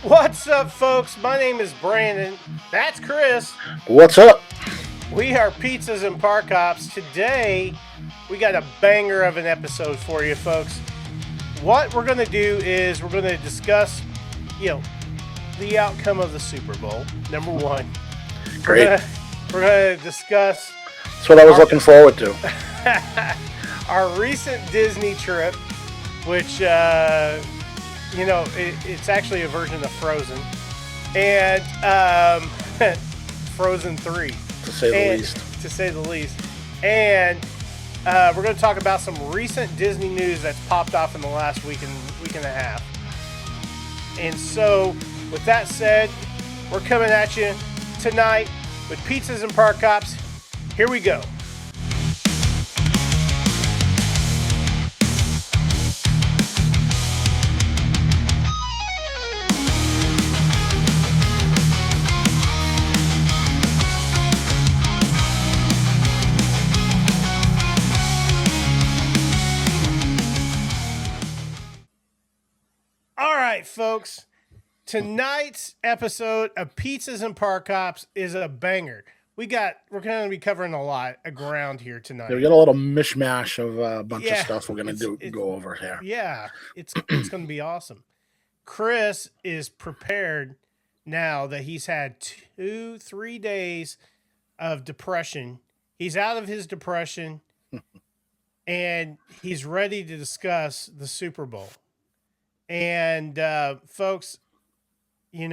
What's up, folks? My name is Brandon. That's Chris. What's up? We are Pizzas and Park Hops. Today, we got a banger of an episode for you, folks. What we're going to do is we're going to discuss, the outcome of the Super Bowl. Number one, Great. we're going to discuss That's what I was looking forward to. our recent Disney trip, which it's actually a version of Frozen, and Frozen 3, To say the least. to say the least. And we're going to talk about some recent Disney news that's popped off in the last week and a half. And so, with that said, we're coming at you tonight with Pizzas and Park Cops. Here we go. All right, folks. Tonight's episode of Pizzas and Park Cops is a banger. We're going to be covering a lot of ground here tonight. Yeah, we got a little mishmash of a bunch of Yeah, stuff we're gonna go over here. Yeah, it's going to be awesome. Chris is prepared now that he's had 2-3 days of depression. He's out of his depression and he's ready to discuss the Super Bowl. And folks, I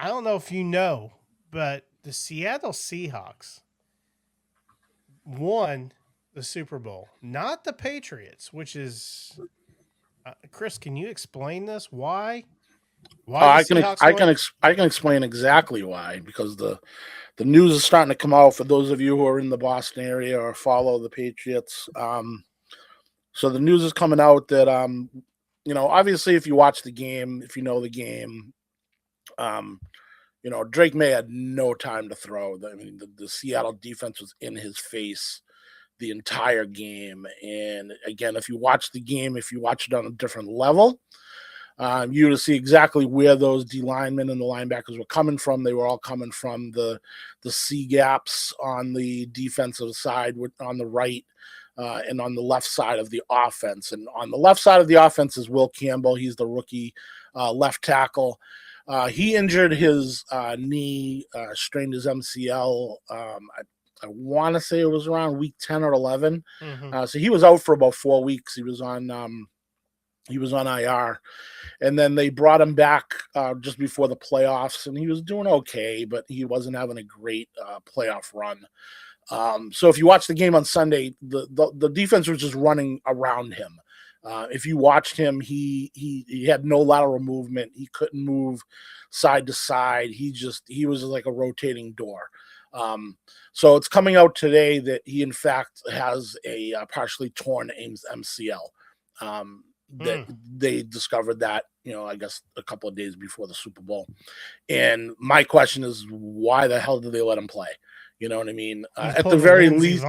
don't know if you know, but the Seattle Seahawks won the Super Bowl, not the Patriots, which is Chris. Can you explain this? Why? I the can Seahawks I won? can I can explain exactly why, because the news is starting to come out for those of you who are in the Boston area or follow the Patriots. So the news is coming out that obviously if you watch the game, if you know the game, Drake May had no time to throw. I mean, the Seattle defense was in his face the entire game. And again, if you watch the game, if you watch it on a different level, you would see exactly where those D linemen and the linebackers were coming from. They were all coming from the C gaps on the defensive side, on the right, and on the left side of the offense. And on the left side of the offense is Will Campbell. He's the rookie left tackle. He injured his knee, strained his MCL. I want to say it was around week 10 or 11. Mm-hmm. So he was out for about 4 weeks. He was on IR, and then they brought him back just before the playoffs, and he was doing okay, but he wasn't having a great playoff run. So if you watch the game on Sunday, the defense was just running around him. If you watched him, he had no lateral movement. He couldn't move side to side. He was like a rotating door. So it's coming out today that he in fact has a partially torn MCL. That they discovered that, I guess a couple of days before the Super Bowl. And my question is, why the hell did they let him play? You know what I mean? At the very least,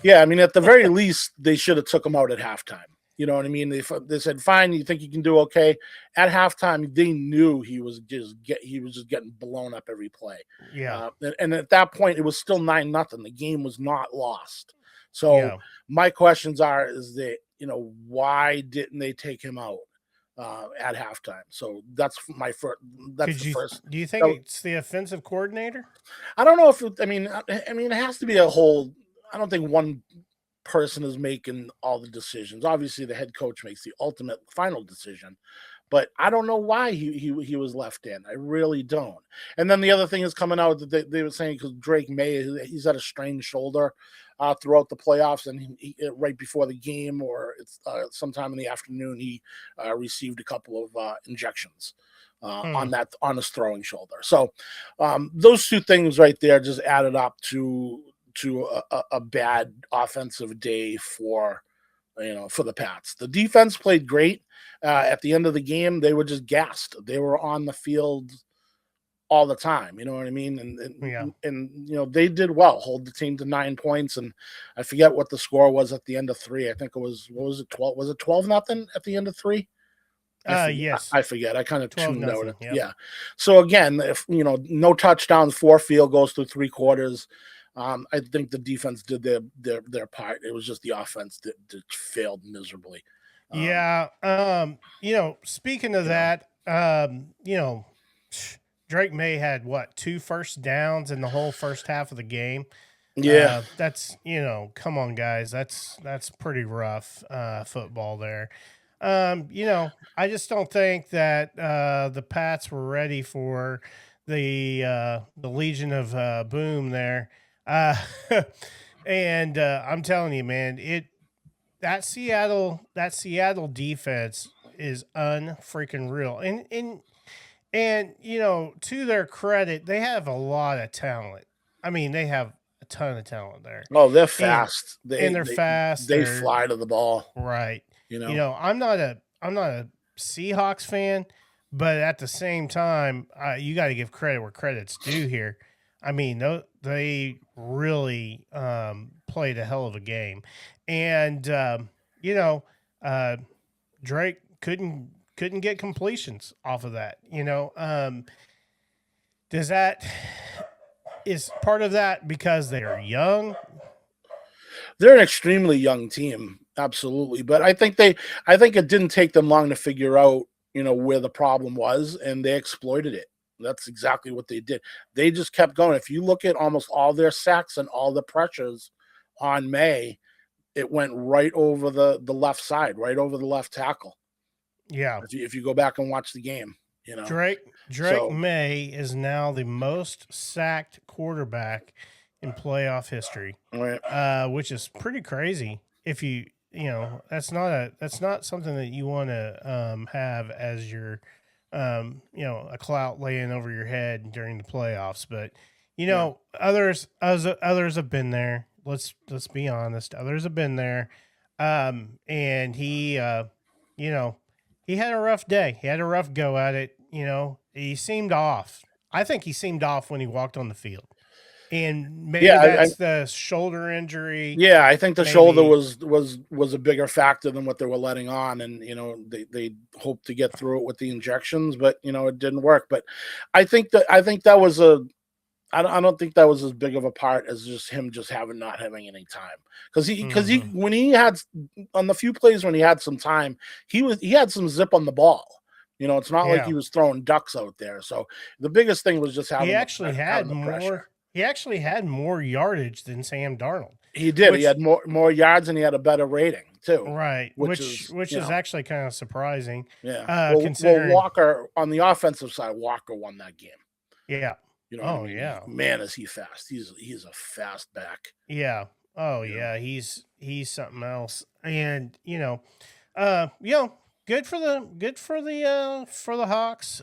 yeah, I mean, at the very least, they should have took him out at halftime. You know what I mean? They said, fine, you think you can do okay. At halftime, they knew he was just getting blown up every play. Yeah. And at that point, it was still 9-0. The game was not lost. So my questions is that, why ditn't they take him out at halftime? So that's my first. First. Do you think it's the offensive coordinator? I don't know if it has to be a whole. I don't think one person is making all the decisions. Obviously, the head coach makes the ultimate final decision, but I don't know why he was left in. I really don't. And then the other thing is coming out that they were saying because Drake May, he's had a strained shoulder throughout the playoffs, and he right before the game or it's sometime in the afternoon, he received a couple of injections on his throwing shoulder. So those two things right there just added up to a bad offensive day for the Pats. The defense played great. At the end of the game, they were just gassed. They were on the field all the time. You know what I mean? And they did well, hold the team to 9 points. And I forget what the score was at the end of 3. I think it was, what was it? 12, was it 12-0 at the end of 3? Yes. I forget. I kind of 12 tuned out. nothing. Yep. Yeah. So again, if no touchdowns, 4 field goals through 3 quarters. I think the defense did their part. It was just the offense that failed miserably. Yeah. Speaking of that, Drake May had what, 2 first downs in the whole first half of the game. Yeah. That's, come on, guys. That's pretty rough football there. I just don't think that the Pats were ready for the Legion of Boom there. Uh, and I'm telling you, man, that Seattle defense is unfreaking real. And to their credit, they have a lot of talent. I mean, they have a ton of talent there. Oh, they're And fast. they're fast. They They're fly to the ball. right. You know. I'm not a Seahawks fan, but at the same time, you got to give credit where credit's due here. I mean, they really played a hell of a game, and Drake couldn't get completions off of that. Does that is part of that because they are young? They're an extremely young team, absolutely. But I think it didn't take them long to figure out, where the problem was, and they exploited it. That's exactly what they did. They just kept going. If you look at almost all their sacks and all the pressures on May, it went right over the left side, right over the left tackle. Yeah. If you go back and watch the game, Drake May is now the most sacked quarterback in playoff history, right. Which is pretty crazy. If that's not something that you want to have as your a clout laying over your head during the playoffs. But others have been there. Let's be honest. Others have been there, and he he had a rough day. He had a rough go at it. He seemed off. I think he seemed off when he walked on the field. And maybe that's the shoulder injury. Yeah, I think the shoulder was a bigger factor than what they were letting on, and they hoped to get through it with the injections, but it didn't work. But I think that was I don't think that was as big of a part as just him not having any time, because he when he had on the few plays when he had some time, he had some zip on the ball. It's not like he was throwing ducks out there. So the biggest thing was just having the pressure. He actually had more yardage than Sam Darnold. He did. He had more yards, and he had a better rating too. Right, which is actually kind of surprising. Yeah. Well, Walker on the offensive side, Walker won that game. Yeah. Yeah. Man, is he fast? He's a fast back. Yeah. Oh yeah. He's something else. And good for the Hawks.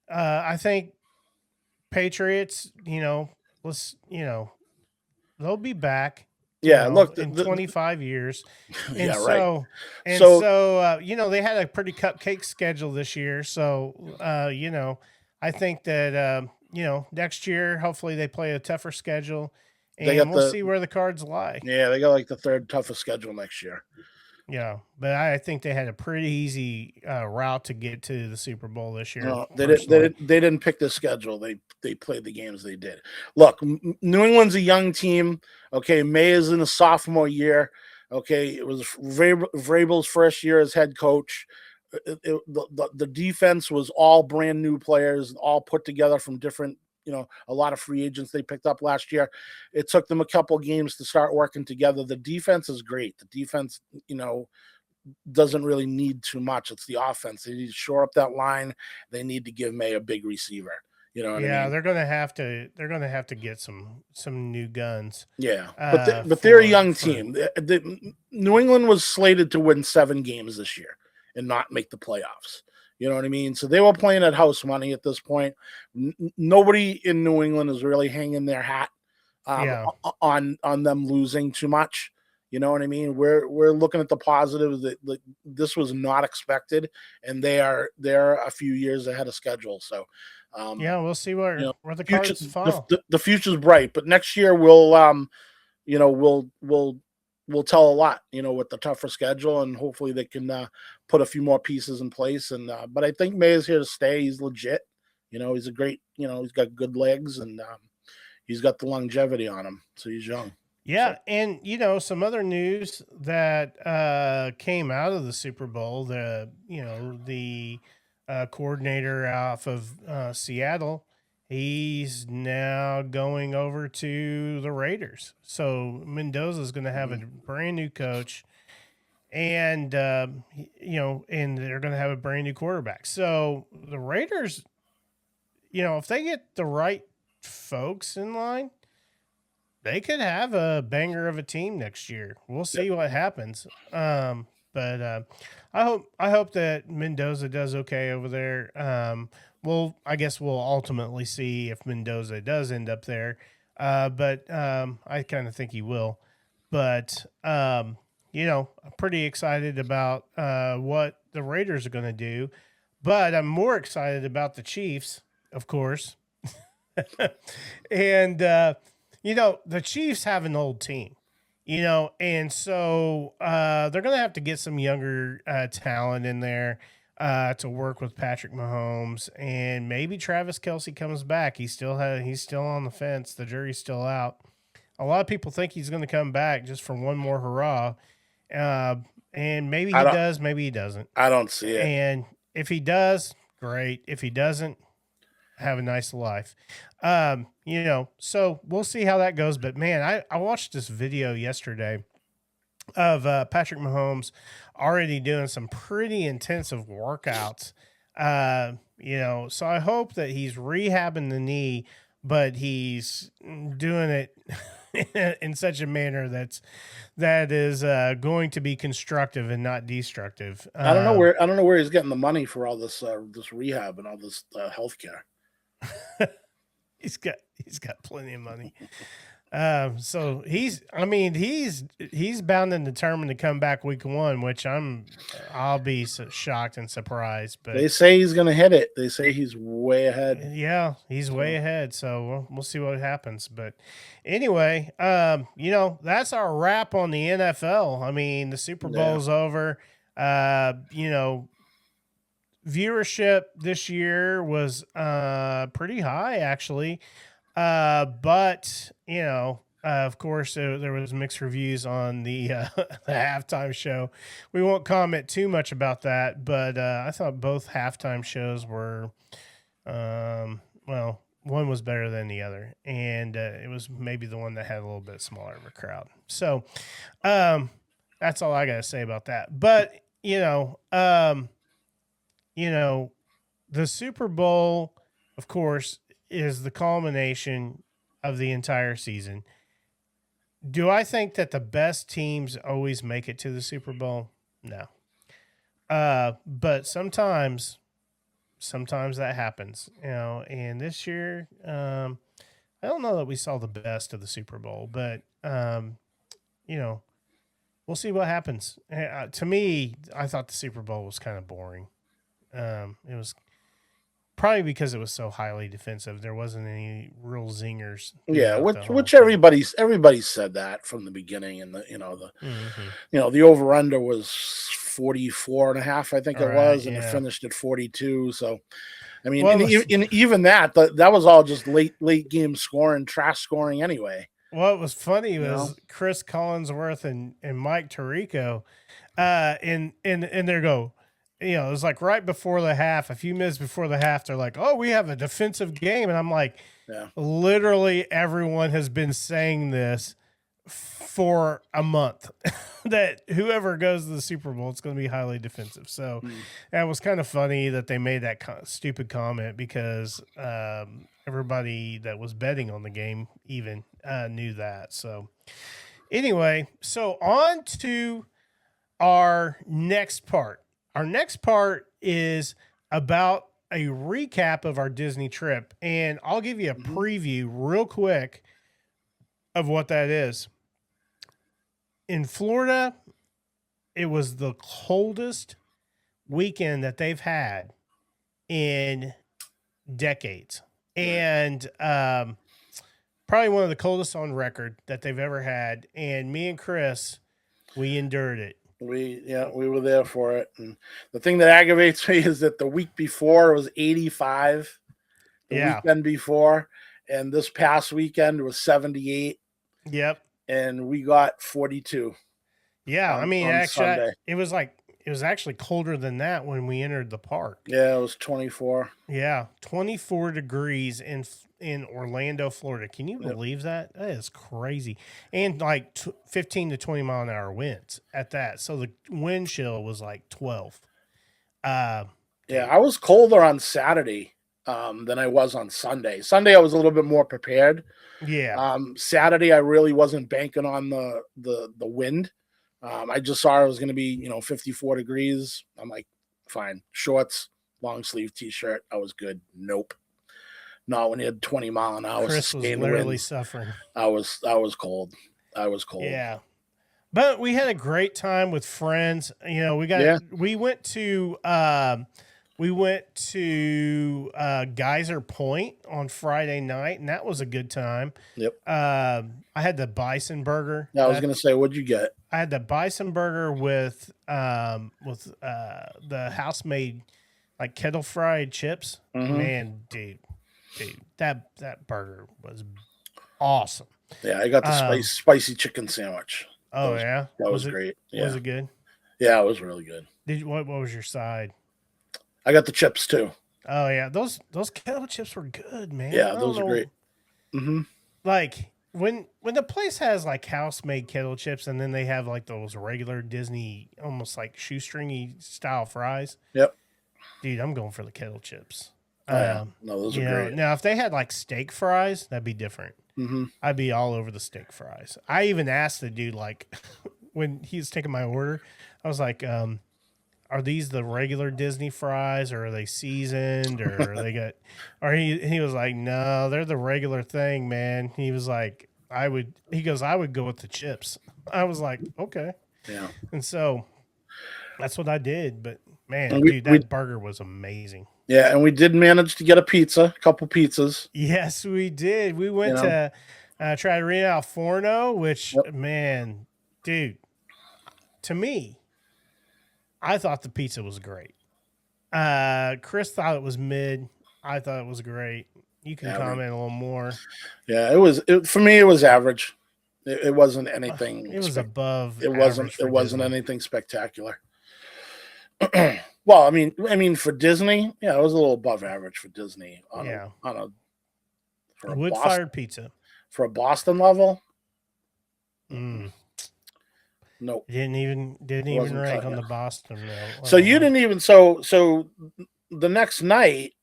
I think Patriots, they'll be back. Yeah, look, in 25 years. And yeah, so, right. So they had a pretty cupcake schedule this year. So, I think that, next year, hopefully they play a tougher schedule, and we'll see where the cards lie. Yeah, they got like the third toughest schedule next year. Yeah, but I think they had a pretty easy route to get to the Super Bowl this year. No, they didn't pick the schedule. They played the games they did. Look, New England's a young team. Okay, May is in a sophomore year. Okay, it was Vrabel's first year as head coach. The defense was all brand new players, all put together from different, a lot of free agents they picked up last year. It took them a couple games to start working together. The defense is great. The defense, doesn't really need too much. It's the offense. They need to shore up that line. They need to give May a big receiver. What I mean? They're gonna have to get some new guns. Yeah, but they're a young team. New England was slated to win 7 games this year and not make the playoffs. You know what I mean? So they were playing at house money at this point. Nobody in New England is really hanging their hat on them losing too much. You know what I mean? We're looking at the positives that this was not expected, and they're a few years ahead of schedule. So we'll see where the cards fall. The future's bright, but next year we'll will tell a lot, with the tougher schedule, and hopefully they can put a few more pieces in place. And but I think May is here to stay. He's legit. He's a great. He's got good legs, and he's got the longevity on him. So he's young. Yeah, and some other news that came out of the Super Bowl, the coordinator off of Seattle, he's now going over to the Raiders. So Mendoza is going to have a brand new coach, and and they're going to have a brand new quarterback. So the Raiders, if they get the right folks in line, they could have a banger of a team next year. We'll see what happens. But I hope that Mendoza does okay over there. I guess we'll ultimately see if Mendoza does end up there. But I kind of think he will. But I'm pretty excited about what the Raiders are going to do. But I'm more excited about the Chiefs, of course. And the Chiefs have an old team, and so they're going to have to get some younger talent in there to work with Patrick Mahomes, and maybe Travis Kelce comes back. He's still on the fence. The jury's still out. A lot of people think he's going to come back just for one more hurrah, and maybe he does, maybe he doesn't. I don't see it. And if he does, great. If he doesn't, have a nice life. So we'll see how that goes. But man, I watched this video yesterday of Patrick Mahomes already doing some pretty intensive workouts. So I hope that he's rehabbing the knee, but he's doing it in such a manner that is going to be constructive and not destructive. I don't know where he's getting the money for all this rehab and all this healthcare. He's got plenty of money. So he's bound and determined to come back week 1, which I'll be shocked and surprised. But they say he's going to hit it. They say he's way ahead. Yeah, he's way ahead. So we'll see what happens. But anyway, that's our wrap on the NFL. I mean, the Super Bowl's over. Viewership this year was pretty high, actually. But, of course, there was mixed reviews on the halftime show. We won't comment too much about that, but I thought both halftime shows were, one was better than the other. And it was maybe the one that had a little bit smaller of a crowd. So that's all I got to say about that. But, the Super Bowl, of course, is the culmination of the entire season. Do I think that the best teams always make it to the Super Bowl? No. But sometimes that happens, and this year, I don't know that we saw the best of the Super Bowl, but, we'll see what happens. To me, I thought the Super Bowl was kind of boring. It was probably because it was so highly defensive. There wasn't any real zingers. Yeah, which everybody said that from the beginning, and the over under was 44.5, I think it was, and it finished at 42. So, I mean, even that was all just late game scoring, trash scoring anyway. What was funny was Chris Collinsworth and Mike Tirico, and there go. It was like right before the half, a few minutes before the half, they're like, "Oh, we have a defensive game," and I'm like, literally everyone has been saying this for a month that whoever goes to the Super Bowl, it's going to be highly defensive. So that was kind of funny that they made that stupid comment because everybody that was betting on the game even knew that. So anyway, so on to our next part. Our next part is about a recap of our Disney trip, and I'll give you a preview real quick of what that is. In Florida, it was the coldest weekend that they've had in decades, and probably one of the coldest on record that they've ever had. And me and Chris We endured it. We were there for it. And the thing that aggravates me is that the week before it was 85, the Yeah. weekend before, and this past weekend was 78, Yep. and we got 42 Yeah. I mean, on actually, Sunday. it was actually colder than that when we entered the park. Yeah, it was 24. Yeah, 24 degrees in Orlando, Florida. Can you Yep. believe that? That is crazy. And like 15 to 20 mile an hour winds at that. So the wind chill was like 12. Yeah, I was colder on Saturday than I was on Sunday. Sunday I was a little bit more prepared. Yeah. Saturday I really wasn't banking on the wind. I just saw it was going to be 54 degrees. I'm like, fine, shorts, long sleeve t-shirt. I was good. Nope, not when you had 20 mile an hour. Chris was literally suffering. I was cold. I was cold. Yeah. But we had a great time with friends. We went to Geyser Point on Friday night, and that was a good time. Yep. I had the bison burger. Yeah, I was gonna say, what'd you get? I had the bison burger with the house made like kettle fried chips. Mhm. Man, dude, that burger was awesome. Yeah, I got the spicy chicken sandwich. Oh yeah, that was great. Yeah. Was it good? Yeah, it was really good. What was your side? I got the chips too. Oh yeah, those kettle chips were good, man. Yeah, those are great. Mm-hmm. Like when the place has like house made kettle chips, and then they have like those regular Disney, almost like shoestringy style fries. Yep. Dude, I'm going for the kettle chips. Oh, yeah. No, those are great. Now, if they had like steak fries, that'd be different. Mm-hmm. I'd be all over the steak fries. I even asked the dude, like, when he was taking my order, I was like, are these the regular Disney fries, or are they seasoned, or they got, or he was like, no, they're the regular thing, man. He was like, I would go with the chips. I was like, okay. Yeah. And so that's what I did. But man, dude, that burger was amazing. Yeah, and we did manage to get a couple pizzas. Yes, we did. We went to Trattoria Al Forno, which, man, dude, to me, I thought the pizza was great. Chris thought it was mid. I thought it was great. You can comment a little more. Yeah, for me, it was average. It wasn't anything. It was above. It wasn't anything spectacular. Well, I mean, for Disney, yeah, it was a little above average for Disney. For a wood-fired pizza for a Boston level. Nope. Didn't even rank on the Boston. No. So you didn't even so the next night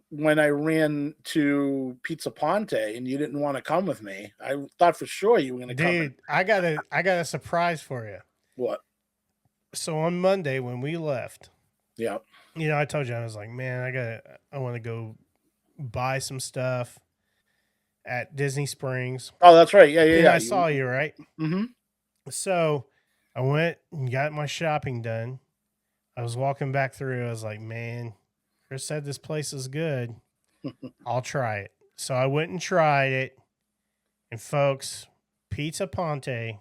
when I ran to Pizza Ponte and you didn't want to come with me, I thought for sure you were going to come. Dude, I got a surprise for you. What? So on Monday when we left, yeah, I told you, I was like, man, I want to go buy some stuff at Disney Springs. Oh, that's right. Yeah. I saw you, right? Mm-hmm. So I went and got my shopping done. I was walking back through. I was like, man, Chris said this place is good. I'll try it. So I went and tried it. And folks, Pizza Ponte,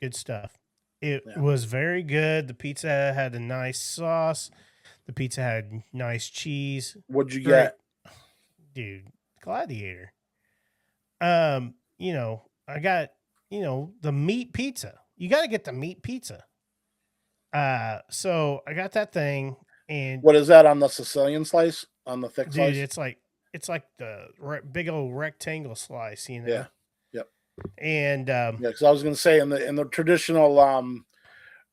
good stuff. It was very good. The pizza had a nice sauce. The pizza had nice cheese. What'd you get? Dude, Gladiator. I got, the meat pizza. You got to get the meat pizza. So I got that thing. And what is that on the Sicilian slice? On the thick slice? Dude, it's like the big old rectangle slice, Yeah. Yep. And because I was gonna say in the traditional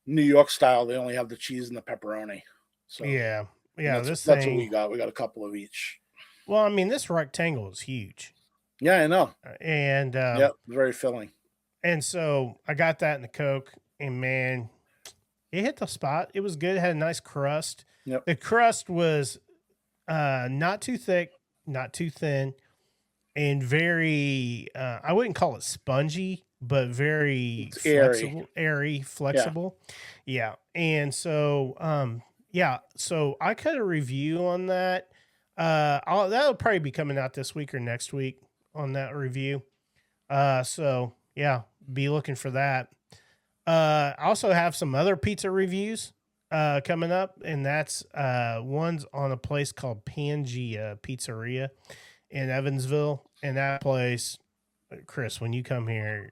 New York style, they only have the cheese and the pepperoni. So yeah. That's what we got. We got a couple of each. Well, I mean, this rectangle is huge. Yeah, I know. And very filling. And so I got that in the Coke, and man, it hit the spot. It was good. It had a nice crust. Yep. The crust was not too thick, not too thin, and very, I wouldn't call it spongy, but very airy, flexible. Yeah. And so, so I cut a review on that. That'll probably be coming out this week or next week on that review. So yeah, be looking for that. I also have some other pizza reviews coming up, and that's one's on a place called Pangea Pizzeria in Evansville. And that place, Chris, when you come here,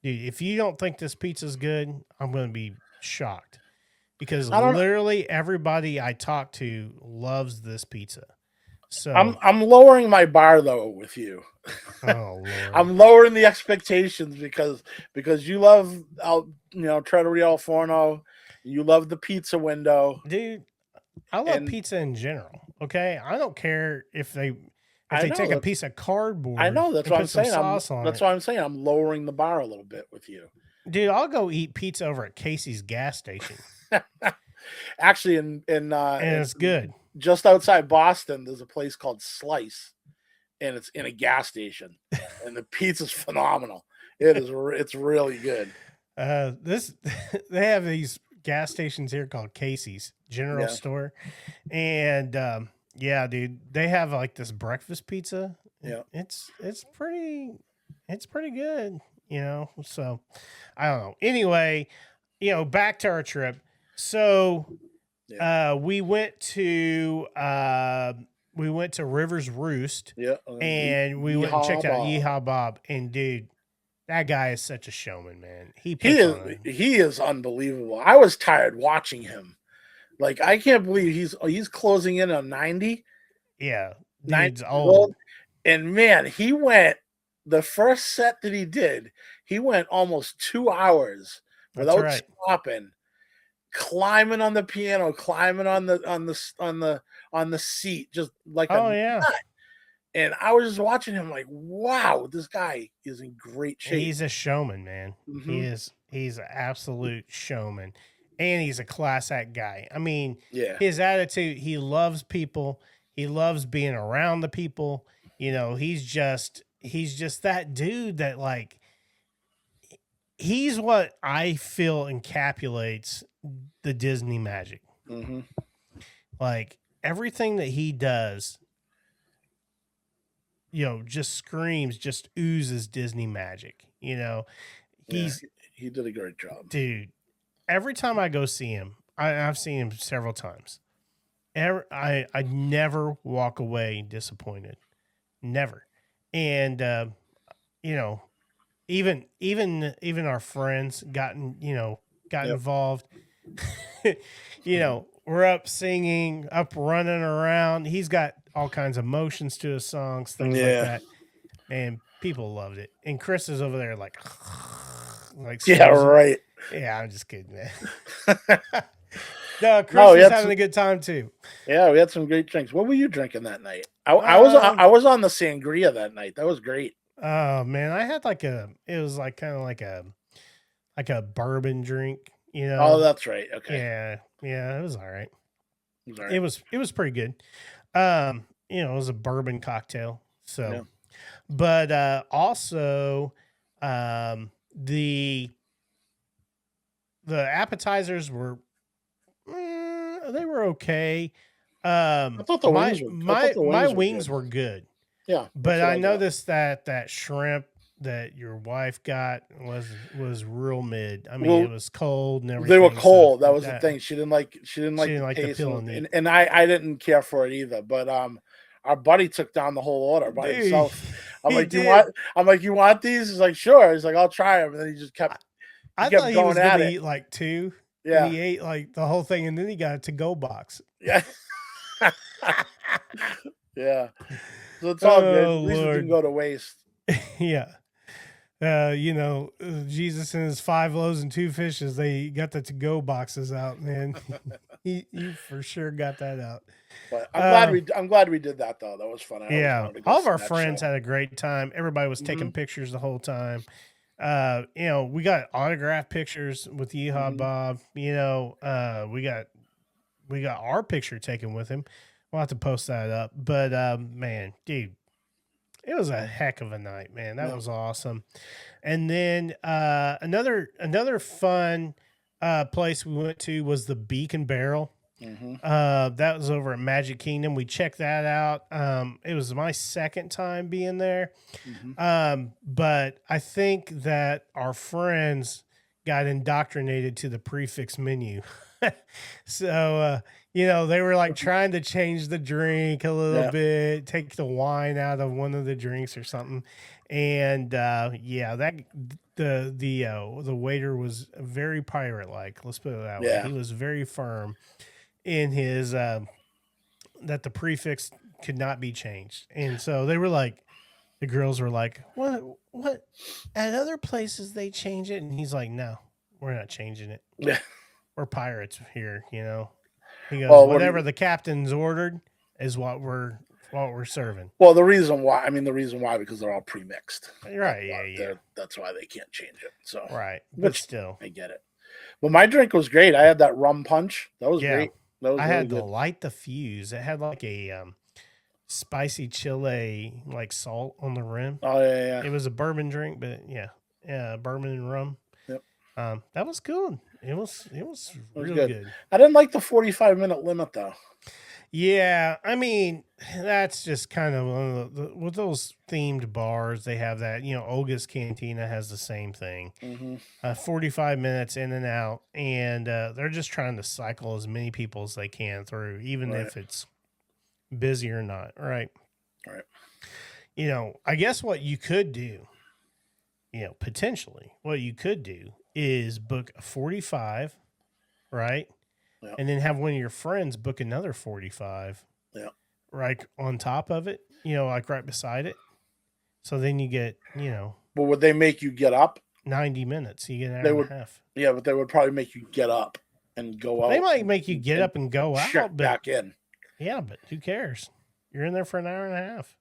dude, if you don't think this pizza's good, I'm going to be shocked because I don't. literally everybody I talk to loves this pizza. So, I'm lowering my bar though with you. oh Lord, I'm lowering the expectations because you love Trattoria Al Forno, you love the pizza window, dude, I love and pizza in general. Okay, I don't care if they I know take a that piece of I cardboard know that's and what I'm put some saying. sauce on That's it. why I'm saying I'm lowering the bar a little bit with you. Dude, I'll go eat pizza over at Casey's gas station, Actually, in and it's good. just outside Boston, there's a place called Slice, and it's in a gas station, and the pizza's phenomenal. It's really good. This they have these gas stations here called Casey's General Yeah, Store, and yeah, dude, they have like this breakfast pizza. yeah, It's pretty good, you know. So I don't know. Anyway, back to our trip. So yeah, we went to Rivers Roost, yeah. and we went and Yeehaw checked out Bob. Yeehaw Bob. And dude, that guy is such a showman, man. He He puts is on a he is unbelievable. I was tired watching him. Like I can't believe he's closing in on 90, yeah, 90 dude's years old. old. And man, he went the first set that he did, he went almost 2 hours That's without right. stopping, climbing on the piano, climbing on the seat, just like Oh a yeah, and I was just watching him like, wow, this guy is in great shape. he's a showman, man. Hmm. He's an absolute showman, and he's a class act guy. I mean, Yeah. his attitude. He loves people. He loves being around the people. He's just that dude that like he's what I feel encapsulates the Disney magic. Hmm. Like everything that he does, just screams, just oozes Disney magic. Yeah. He's He did a great job. dude. Every time I go see him, I've seen him several times. I never walk away disappointed, never. And you know, even our friends got Yep. involved. We're up singing, up running around. He's got all kinds of motions to his songs, things like Yeah. that. And people loved it. And Chris is over there like Yeah, snoozing. right. Yeah, I'm just kidding, man. No, Chris No, was having a good time too. yeah, we had some great drinks. What were you drinking that night? Um, I was on the sangria that night. That was great. oh man, I had it was like kind of like a bourbon drink, Oh, that's right. Okay. Yeah, it was all right. It was all right. It was pretty good. It was a bourbon cocktail. So, Yeah. but also the appetizers were they were okay. I thought the wings were My wings good. were good. Yeah. But that's what I got. noticed that shrimp that your wife got was real mid. I mean, Well, it was cold and everything. they were so cold. That was the thing. She didn't like She didn't the like the taste, peel and eat. and I didn't care for it either. But our buddy took down the whole order by Dude, himself. I'm he like, did. you want these? He's like, sure. He's like, I'll try them. And then he just kept I kept thought he going was at gonna it. eat like two, and Yeah. he ate like the whole thing, and then he got a to-go box. Yeah. Yeah. So it's all good. At Oh least it didn't Lord, go to waste. yeah. Jesus and his 5 loaves and 2 fishes, they got the to-go boxes out, man. he for sure got that out. But Um, I'm glad we did that though. That was fun. I always Yeah, wanted to go all of see our that friends show. had a great time. Everybody was taking Mhm. pictures the whole time. We got autographed pictures with Yeehaw Mhm. Bob. We got our picture taken with him. We'll have to post that up. But man, dude, it was a heck of a night, man. That Yeah. was awesome. And then another fun place we went to was the Beacon Barrel. Mhm. That was over at Magic Kingdom. We checked that out. It was my second time being there. Mhm. But I think that our friends got indoctrinated to the prefix menu. So, they were like trying to change the drink a little Yeah. bit, take the wine out of one of the drinks or something. And the waiter was very pirate like. Let's put it that way. Yeah. He was very firm in his that the prefix could not be changed. And so they were like, the girls were like, what? At other places they change it. And he's like, no, we're not changing it. Yeah. We're pirates here, He goes, Well, whatever the captain's ordered is what we're serving. Well, the reason why, because they're all pre-mixed. Right, yeah. That's why they can't change it. So right, but which, still, I get it. But my drink was great. I had that rum punch. That was great. That was I really had good. to light the fuse. It had like a spicy chile, like salt on the rim. Oh yeah. It was a bourbon drink, but bourbon and rum. Yep. That was good. It was real good. I didn't like the 45-minute limit though. Yeah, I mean, that's just kind of one of with those themed bars. They have that, Olga's Cantina has the same thing. 45 minutes in and out, and they're just trying to cycle as many people as they can through, even if it's busy or not. Right. I guess what you could do, potentially what you could do is book a 45, right? Yep. And then have one of your friends book another 45. Yeah. Right on top of it, like right beside it. So then you get, But would they make you get up? 90 minutes. You get an hour and a half. Yeah, but they would probably make you get up and go out. They might make you get up and go out. Check back in. Yeah, but who cares? You're in there for an hour and a half.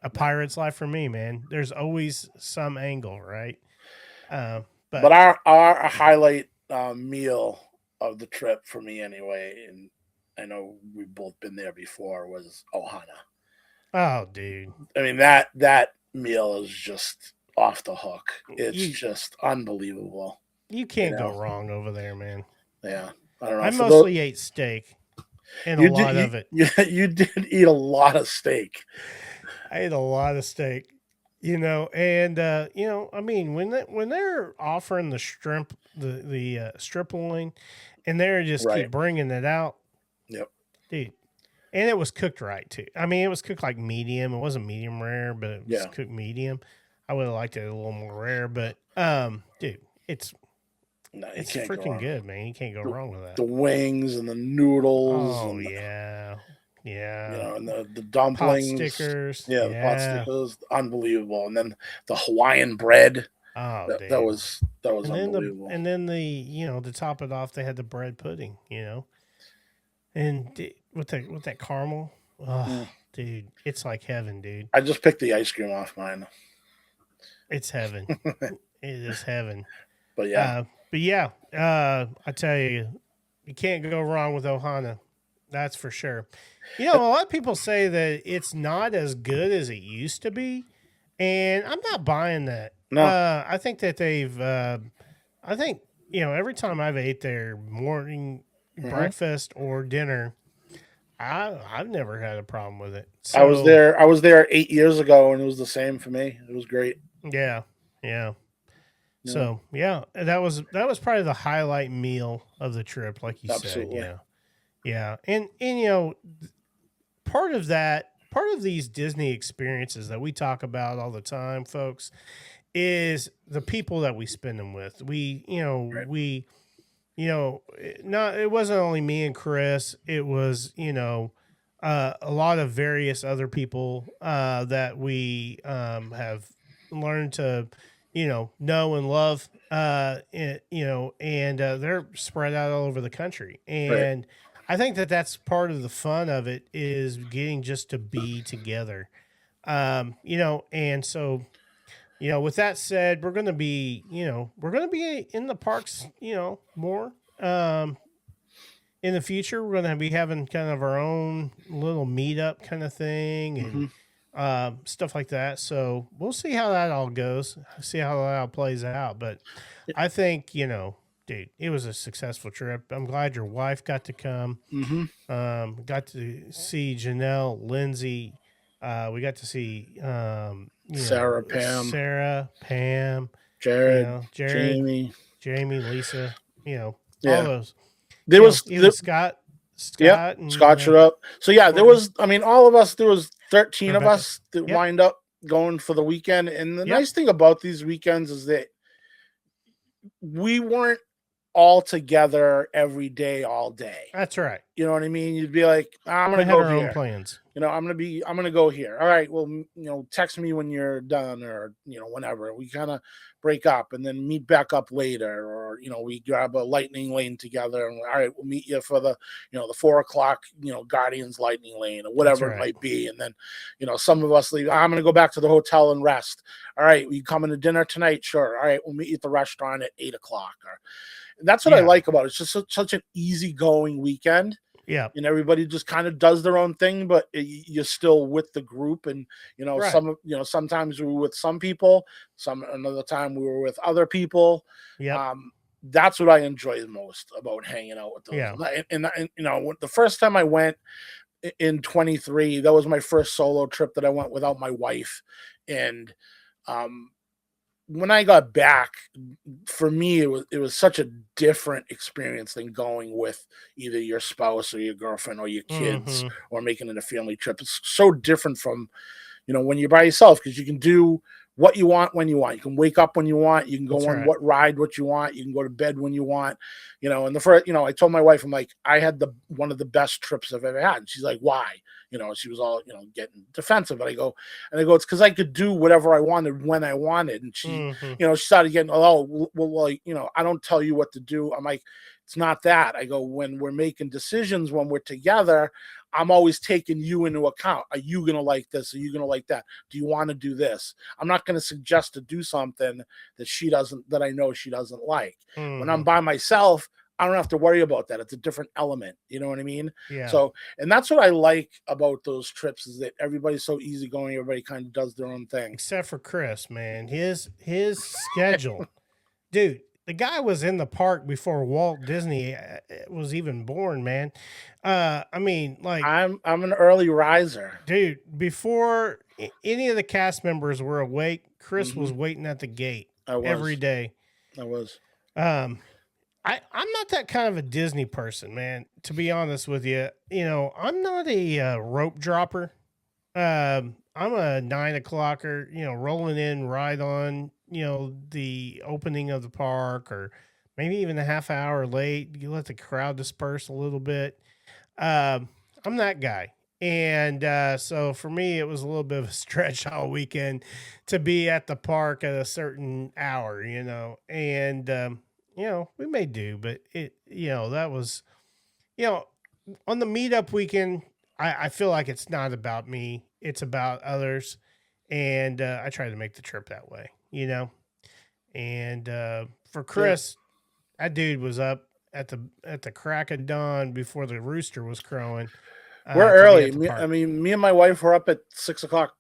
A pirate's life for me, man. There's always some angle, right? But our highlight meal of the trip for me anyway, and I know we've both been there before, was Ohana. Oh, dude. I mean, that meal is just off the hook. It's just unbelievable. You can't go wrong over there, man. Yeah. I don't know. I mostly ate steak and a lot of it. You did eat a lot of steak. I ate a lot of steak, and I mean, when they're offering the shrimp, the strip loin, and they're just keep bringing it out. Yep, dude, and it was cooked right too. I mean, it was cooked like medium. It wasn't medium rare, but it was cooked medium. I would have liked it a little more rare, but dude, it's freaking good, man. You can't go wrong with that. The wings and the noodles. Oh yeah. Yeah, and the dumplings, pot stickers. The pot stickers, unbelievable. And then the Hawaiian bread. Oh, that was unbelievable. And then to top it off, they had the bread pudding. And with that caramel. Oh, dude, it's like heaven, dude. I just picked the ice cream off mine. It's heaven. It is heaven. But yeah, I tell you, you can't go wrong with Ohana. That's for sure. A lot of people say that it's not as good as it used to be, and I'm not buying that. No. I think that they've. Every time I've ate their morning breakfast or dinner, I've never had a problem with it. So, I was there 8 years ago, and it was the same for me. It was great. Yeah. So that was probably the highlight meal of the trip, like you Absolutely. said. Yeah. And part of these Disney experiences that we talk about all the time, folks, is the people that we spend them with. It wasn't only me and Chris. It was, a lot of various other people that we have learned to, know and love, and they're spread out all over the country. And I think that that's part of the fun of it, is getting just to be together. And so, with that said, we're going to be in the parks, more, in the future. We're going to be having kind of our own little meetup kind of thing and stuff like that. So we'll see how that all goes, see how that all plays out. But I think, dude, it was a successful trip. I'm glad your wife got to come. Got to see Janelle, Lindsay. We got to see Sarah, Pam, Jared, Jared, Jamie, Lisa, all yeah. those. There was even Scott, yeah, and Scott showed up. So yeah, there Courtney. was. I mean, all of us. There was 13 of Rebecca. us that Yep. wind up going for the weekend. And the Yep. nice thing about these weekends is that we weren't all together every day, all day. That's right. You know what I mean? You'd be like, I'm We gonna had go our here. own plans. I'm gonna go here. All right, well, text me when you're done, or whenever. We kind of break up and then meet back up later, or we grab a lightning lane together, and all right, we'll meet you for the the 4 o'clock Guardians lightning lane or whatever it might be. And then some of us leave. I'm gonna go back to the hotel and rest. All right, you coming to dinner tonight? Sure. All right, we'll meet you at the restaurant at 8 o'clock. That's what I like about it. It's just such an easygoing weekend. Yeah. And everybody just kind of does their own thing, but you're still with the group. And, sometimes we were with some people, another time we were with other people. Yeah. That's what I enjoy the most about hanging out with those. Yeah. And the first time I went in 23, that was my first solo trip that I went without my wife. And, when I got back, for me, it was such a different experience than going with either your spouse or your girlfriend or your kids or making it a family trip. It's so different from, when you're by yourself, because you can do what you want when you want. You can wake up when you want. You can go on what ride what you want. You can go to bed when you want. And the first, I told my wife, I'm like, I had one of the best trips I've ever had. And she's like, why? She was all, getting defensive. But I go, it's because I could do whatever I wanted when I wanted. And she, she started getting, I don't tell you what to do. I'm like, it's not that. I go, when we're making decisions, when we're together, I'm always taking you into account. Are you going to like this? Are you going to like that? Do you want to do this? I'm not going to suggest to do something that I know she doesn't like. When I'm by myself, I don't have to worry about that. It's a different element. You know what I mean? Yeah. So, and that's what I like about those trips is that everybody's so easygoing. Everybody kind of does their own thing. Except for Chris, man. His schedule. Dude, the guy was in the park before Walt Disney was even born, man. I mean, like I'm an early riser. Dude, before any of the cast members were awake, Chris was waiting at the gate every day. I was. I'm not that kind of a Disney person, man, to be honest with you. I'm not a rope dropper. I'm a 9 o'clocker, rolling in right on, the opening of the park, or maybe even a half hour late. You let the crowd disperse a little bit. I'm that guy. And so for me, it was a little bit of a stretch all weekend to be at the park at a certain hour, and, we may do, but that was, on the meetup weekend, I feel like it's not about me. It's about others. And I try to make the trip that way, and for Chris, that dude was up at the crack of dawn before the rooster was crowing. We're early. Me and my wife were up at 6 o'clock,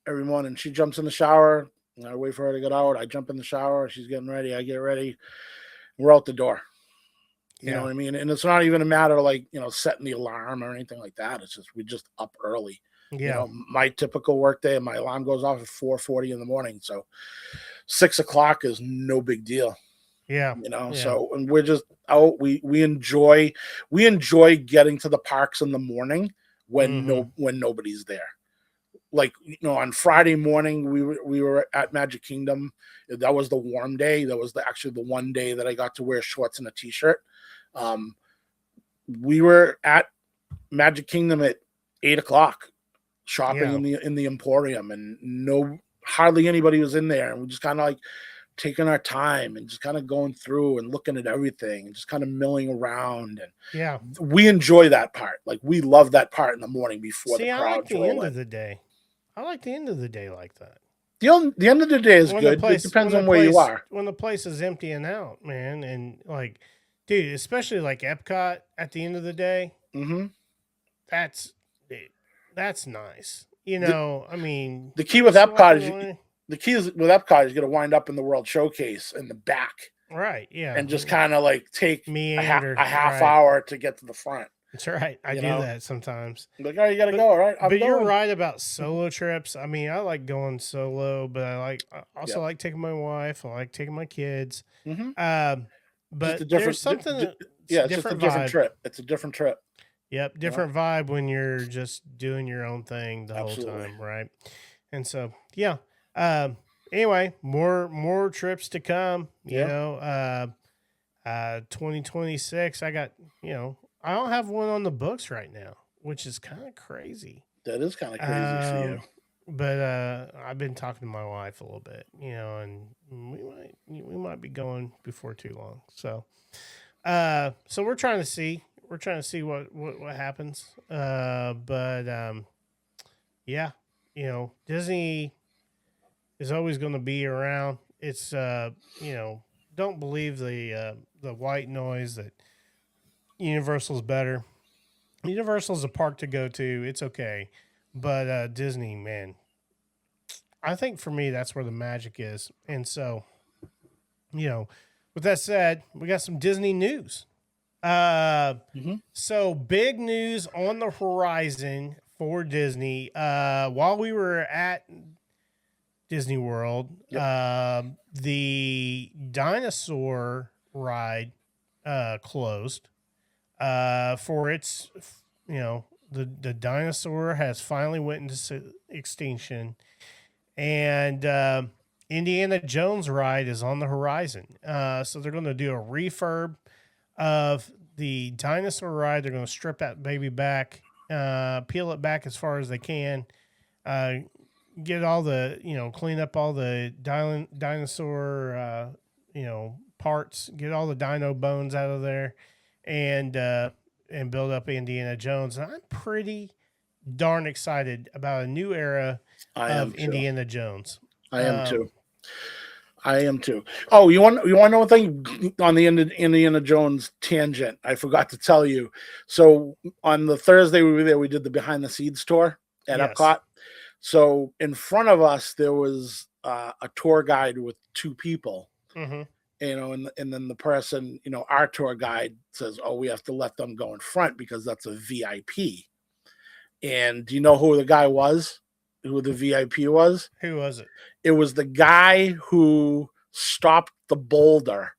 every morning. She jumps in the shower. I wait for her to get out. I jump in the shower. She's getting ready. I get ready. We're out the door. You know what I mean? And it's not even a matter of like, setting the alarm or anything like that. It's just, we just up early. Yeah. My typical work day, my alarm goes off at 4:40 in the morning. So 6 o'clock is no big deal. Yeah. So, and we're just out. We enjoy getting to the parks in the morning when nobody's there. Like, on Friday morning, we were at Magic Kingdom. That was the warm day. That was actually the one day that I got to wear shorts and a t-shirt. We were at Magic Kingdom at 8 o'clock shopping in the Emporium, and hardly anybody was in there. And we just kind of like taking our time and just kind of going through and looking at everything and just kind of milling around. And we enjoy that part. Like, we love that part in the morning before the crowds roll in. End of the day. I like the end of the day like that. The end of the day is good. It depends on where you are. When the place is emptying out, man, and like, dude, especially like Epcot at the end of the day, that's nice. I mean, the key with Epcot is going to wind up in the World Showcase in the back, right? Yeah, and just kind of like take Meander, a half hour to get to the front. That's right. I You do know? that sometimes. Like, oh, you gotta go. All right, I'm But you're going. right about solo trips. I mean, I like going solo, but I also Yep. like taking my wife. I like taking my kids. Hmm. Um, Just a but there's different, something, it's a yeah, it's just a different different vibe. trip. It's a different trip. Yep, You know? different vibe when you're just doing your own thing the whole Absolutely. time, right? And so, yeah. Um, anyway, more trips to come. Yeah. 2026. I got, I don't have one on the books right now, which is kind of crazy. That is kind of crazy for you. Um, but I've been talking to my wife a little bit, and we might be going before too long. So we're trying to see what happens. But yeah, Disney is always going to be around. It's don't believe the white noise that Universal's better. Universal's a park to go to. It's okay, but Disney, man, I think for me that's where the magic is. And so, with that said, we got some Disney news. Hmm. So big news on the horizon for Disney. While we were at Disney World, Yep. the dinosaur ride closed for its, the dinosaur has finally went into extinction, and Indiana Jones ride is on the horizon. So they're going to do a refurb of the dinosaur ride. They're going to strip that baby back, peel it back as far as they can, get all the, clean up all the dinosaur, parts, get all the dino bones out of there, and build up Indiana Jones. And I'm pretty darn excited about a new era I am of too. Indiana Jones. I am too. I am too. Oh, you want to know one thing on the Indiana Jones tangent? I forgot to tell you. So on the Thursday we were there, we did the behind the scenes tour at Yes. Epcot. So in front of us there was a tour guide with two people, Mm-hmm. and then the person, our tour guide says, "Oh, we have to let them go in front because that's a VIP." And do you know who the guy was? Who the VIP was? Who was it? It was the guy who stopped the boulder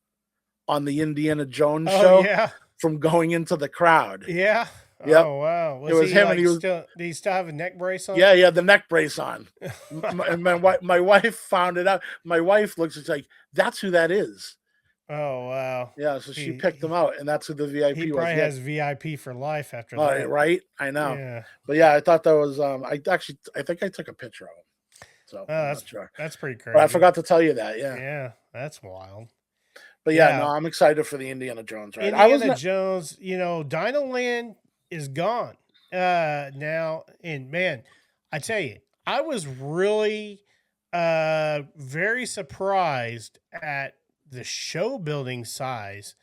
on the Indiana Jones show Yeah. from going into the crowd. Yeah. Yep. Oh wow. It was he him, like and he was still? Did he still have a neck brace on? yeah, he had the neck brace on. And my wife found it out. My wife looks, it's like, that's who that is. Oh wow. Yeah, so she He- picked him out, and that's who the VIP He was. probably Yeah. has VIP for life after Oh, that. right? I know. Yeah. But yeah, I thought that was I think I took a picture of him. So I'm that's not sure. that's pretty crazy. But I forgot to tell you that, yeah. Yeah, that's wild. But yeah, Yeah. no, I'm excited for the Indiana Jones ride. Indiana Jones, Dino Land is gone now, and man, I tell you, I was really very surprised at the show building size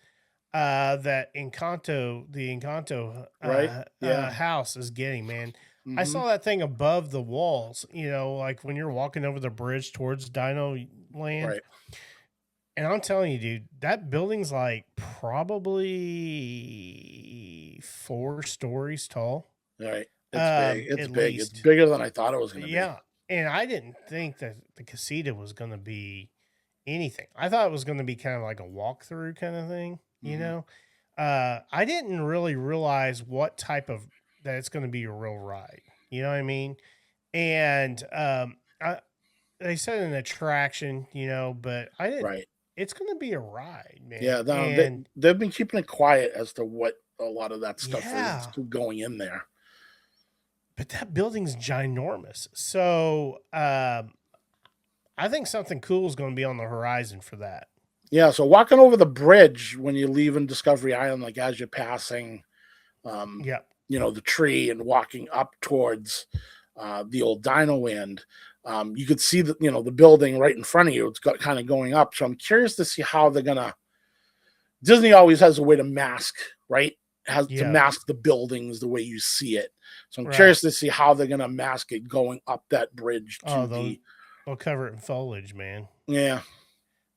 that the Encanto Right? Yeah. house is getting, man. I Mhm. saw that thing above the walls, like when you're walking over the bridge towards Dino Land. Right. And I'm telling you, dude, that building's like probably 4 stories tall. Right. It's big. It's At big. It's least. bigger than I thought it was going to Yeah. And I didn't think that the casita was going to be anything. I thought it was going to be kind of like a walkthrough kind of thing, Mhm. I didn't really realize what type of that it's going to be a real ride. You know what I mean? And they said an attraction, but I be. didn't. Right. It's going to be a ride, man. Yeah. No, And they've been keeping it quiet as to what a lot of that stuff yeah, is going in there. but that building's ginormous. So I think something cool is going to be on the horizon for that. Yeah. So walking over the bridge when you leave in Discovery Island, like as you're passing, Yep. the tree and walking up towards the old Dino Land, you could see the building right in front of you. It's got kind of going up. So I'm curious to see how they're gonna. Disney always has a way to mask, right? To Yeah. mask the buildings the way you see it. So I'm Right. curious to see how they're gonna mask it going up that bridge to Oh, the. they'll cover it in foliage, man. Yeah.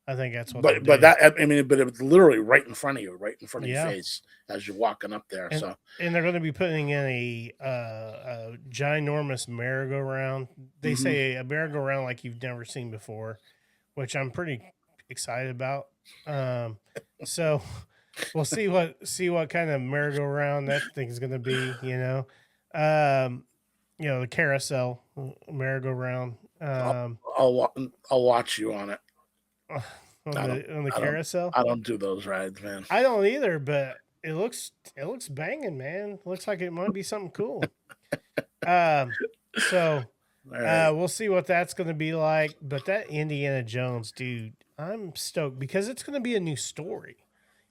I think that's what But they'll do. but it was literally right in front of you, right in front of your Yeah. face as you're walking up there. And So and they're going to be putting in a ginormous merry-go-round. They mhm. say a merry-go-round like you've never seen before, which I'm pretty excited about. So we'll see what kind of merry-go-round that thing's going to be. Um, the carousel merry-go-round. I'll watch you on it. On I don't the I don't carousel. I don't do those rides, man. I don't either, but it looks banging, man. Looks like it might be something cool. So All right. we'll see what that's going to be like. But that Indiana Jones, dude, I'm stoked because it's going to be a new story.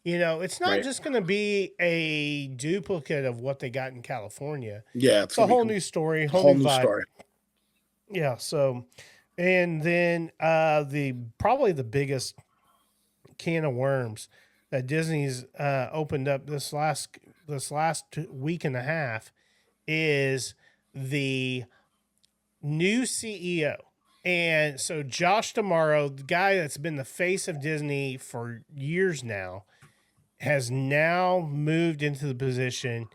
It's not Right. just going to be a duplicate of what they got in California. Yeah, It's a whole new story, a whole whole new new vibe. story. Yeah. So, and then probably the biggest can of worms that Disney's opened up this last week and a half is the new CEO. And so Josh D'Amaro, the guy that's been the face of Disney for years now, has now moved into the position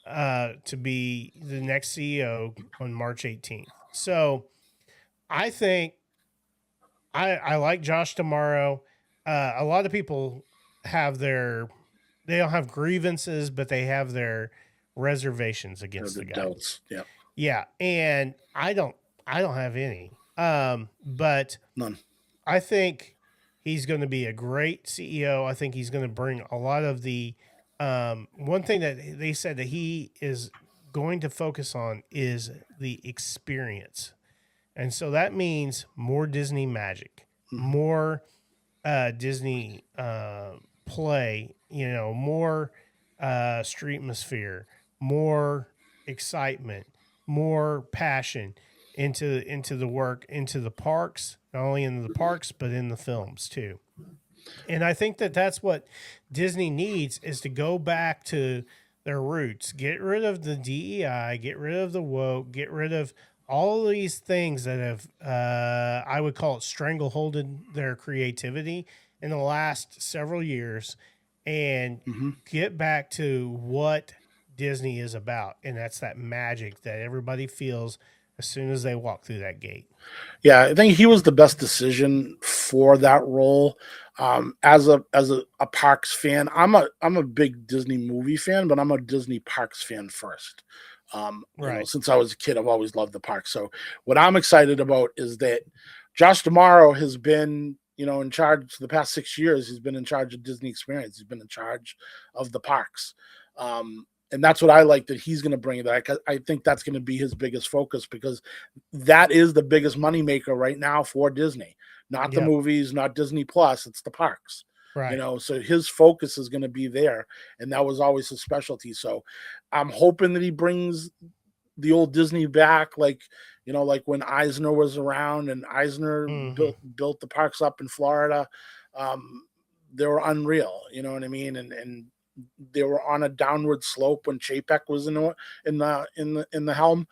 to be the next CEO on March 18th. So I think I like Josh D'Amaro. A lot of people they don't have grievances, but they have their reservations against The the guy. doubts. Yeah. Yeah, and I don't have any. But None. I think he's going to be a great CEO. I think he's going to bring a lot of the one thing that they said that he is going to focus on is the experience. And so that means more Disney magic, Mhm. more Disney play, more streetmosphere, more excitement, more passion into the work, into the parks, not only in the parks but in the films too. And I think that that's what Disney needs is to go back to their roots, get rid of the DEI, get rid of the woke, get rid of all of these things that have, I would call it strangleholded their creativity in the last several years and Mhm. get back to what Disney is about. And that's that magic that everybody feels as soon as they walk through that gate. Yeah, I think he was the best decision for that role. As a Parks fan, I'm a big Disney movie fan, but I'm a Disney Parks fan first. Right. Since I was a kid, I've always loved the park. So what I'm excited about is that Josh D'Amaro has been, in charge for the past 6 years. He's been in charge of Disney Experience. He's been in charge of the parks. And that's what I like that he's going to bring that. I think that's going to be his biggest focus because that is the biggest moneymaker right now for Disney. Not the Yep. movies, not Disney Plus, it's the parks. Right. So his focus is going to be there, and that was always his specialty. So I'm hoping that he brings the old Disney back, like when Eisner was around and Eisner Mhm. built the parks up in Florida. Um, they were unreal, you know what I mean? And they were on a downward slope when Chapek was in the helm.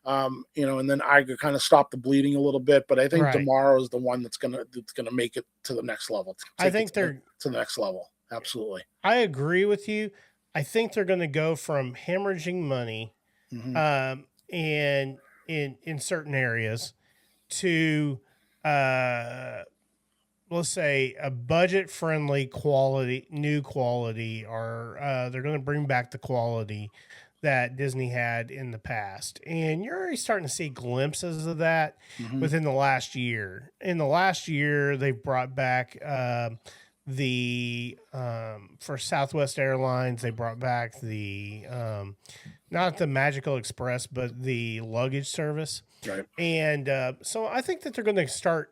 And then Iger kind of stopped the bleeding a little bit, but I think Right. D'Amaro is the one that's gonna make it to the next level. I Take it think to they're the next level. Absolutely. I agree with you. I think they're going to go from hemorrhaging money Hmm. and in certain areas to uh let's say a budget friendly quality new quality or they're going to bring back the quality that Disney had in the past. And you're already starting to see glimpses of that Hmm. within the last year. In the last year, they've brought back the for Southwest Airlines, they brought back the not the Magical Express, but the luggage service. Right. And so I think that they're going to start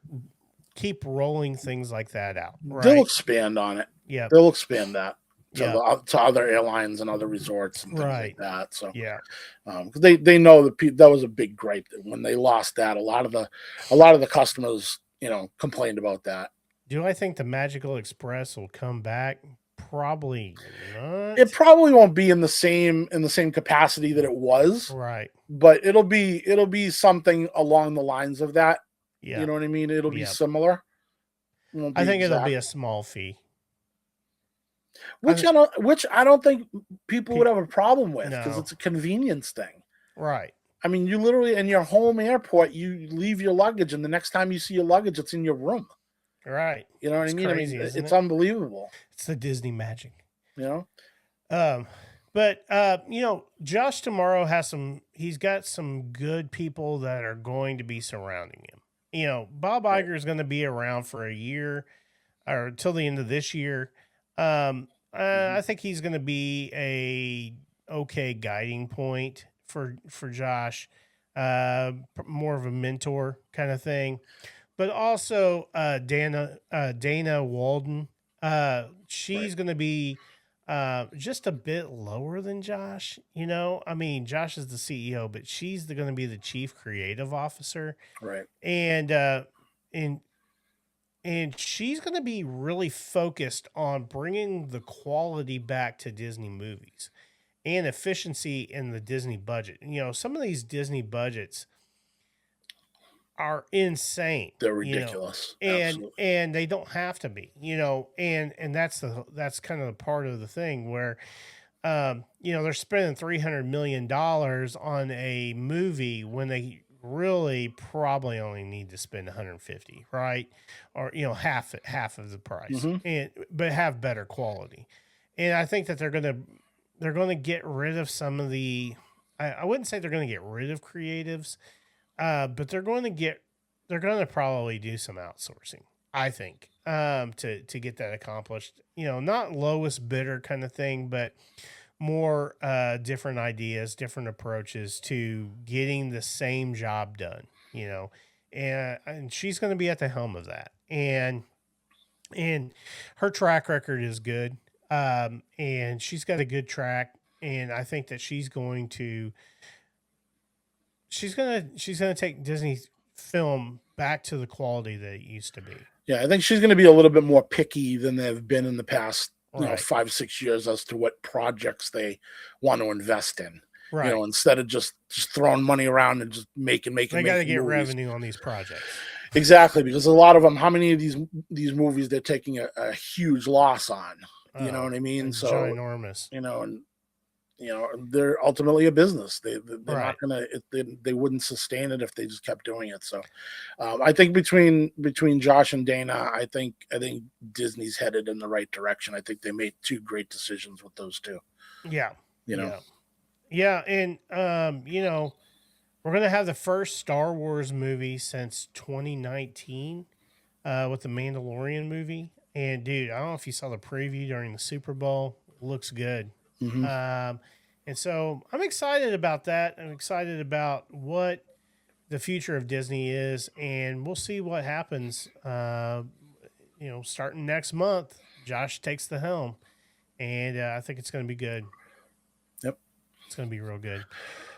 keep rolling things like that out, They'll right? expand on it. Yep. They'll expand that Yep. to other airlines and other resorts and things like Right. that. So Yeah. 'cause they know that was a big gripe that when they lost that. A lot of the customers, complained about that. Do I think the Magical Express will come back? Probably not. It probably won't be in the same capacity that it was, Right. but it'll be something along the lines of that. You Yep. know what I mean? It'll be Yep. similar. Won't I be think it'll be exact. a small fee. Which I don't think people would have a problem with because No. it's a convenience thing. Right. I mean, you literally in your home airport, you leave your luggage, and the next time you see your luggage, it's in your room. Right. You know what It's I mean? crazy, isn't It's it? unbelievable. It's the Disney magic. You know? But Josh tomorrow he's got some good people that are going to be surrounding him. Bob Iger is going to be around for a year or till the end of this year. I think he's going to be a okay guiding point for Josh, more of a mentor kind of thing. But also Dana Walden, she's going to be just a bit lower than Josh. I mean, Josh is the CEO, but she's going to be the chief creative officer, Right. and and she's going to be really focused on bringing the quality back to Disney movies and efficiency in the Disney budget. Some of these Disney budgets are insane. They're ridiculous. And they don't have to be, and that's kind of the part of the thing where they're spending $300 million on a movie when they really probably only need to spend 150, right? Or half of the price, but have better quality. And I think that they're gonna get rid of some of the. I wouldn't say they're gonna get rid of creatives, but they're going to probably do some outsourcing, I think, to get that accomplished. Not lowest bidder kind of thing, but more different ideas, different approaches to getting the same job done. And she's going to be at the helm of that, and her track record is good, and she's got a good track, and I think that she's gonna take Disney film back to the quality that it used to be. Yeah, I think she's going to be a little bit more picky than they've been in the past, Right. 5-6 years as to what projects they want to invest in. Right. Instead of just throwing money around and just making. They got to get movies. revenue on these projects. Exactly, because a lot of them, how many of these movies they're taking a huge loss on? You know what I mean? So ginormous. And they're ultimately a business. They're Right. not gonna. They wouldn't sustain it if they just kept doing it. So, I think between Josh and Dana, I think Disney's headed in the right direction. I think they made two great decisions with those two. Yeah. Yeah, and we're gonna have the first Star Wars movie since 2019 with the Mandalorian movie. And dude, I don't know if you saw the preview during the Super Bowl. Looks good. And so I'm excited about that. I'm excited about what the future of Disney is, and we'll see what happens. Starting next month, Josh takes the helm, and I think it's going to be good. Yep, it's going to be real good.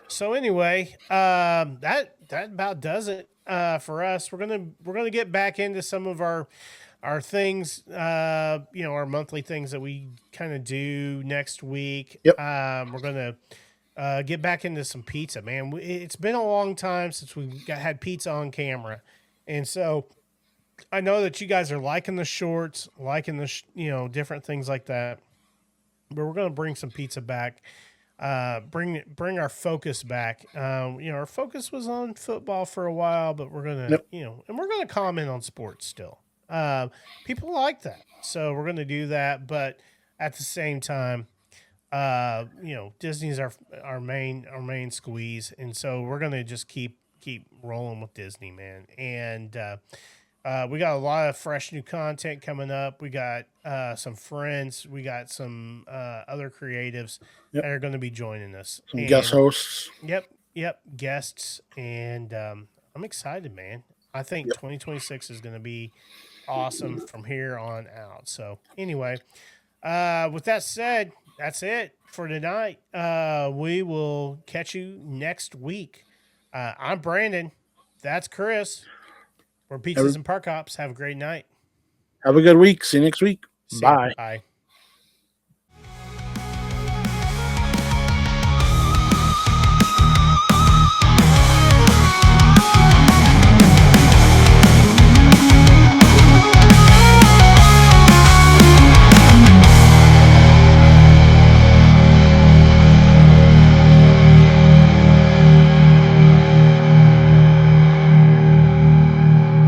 So anyway, that about does it for us. We're gonna get back into some of our things, our monthly things that we kind of do next week. Yep. We're going to get back into some pizza, man. It's been a long time since we had pizza on camera. And so I know that you guys are liking the shorts, liking the, different things like that. But we're going to bring some pizza back. Bring our focus back. Our focus was on football for a while, but we're going to, and we're going to comment on sports still. People like that, so we're going to do that. But at the same time, Disney's our main squeeze, and so we're going to just keep rolling with Disney, man. And we got a lot of fresh new content coming up. We got some friends. We got some other creatives that are going to be joining us. Some guest hosts. Yep, guests, and I'm excited, man. I think 2026 is going to be awesome from here on out. So anyway, with that said, that's it for tonight. We will catch you next week. I'm Brandon. That's Chris. We're Pizzas and Park Hops. Have a great night. Have a good week. See you next week. Bye. Bye.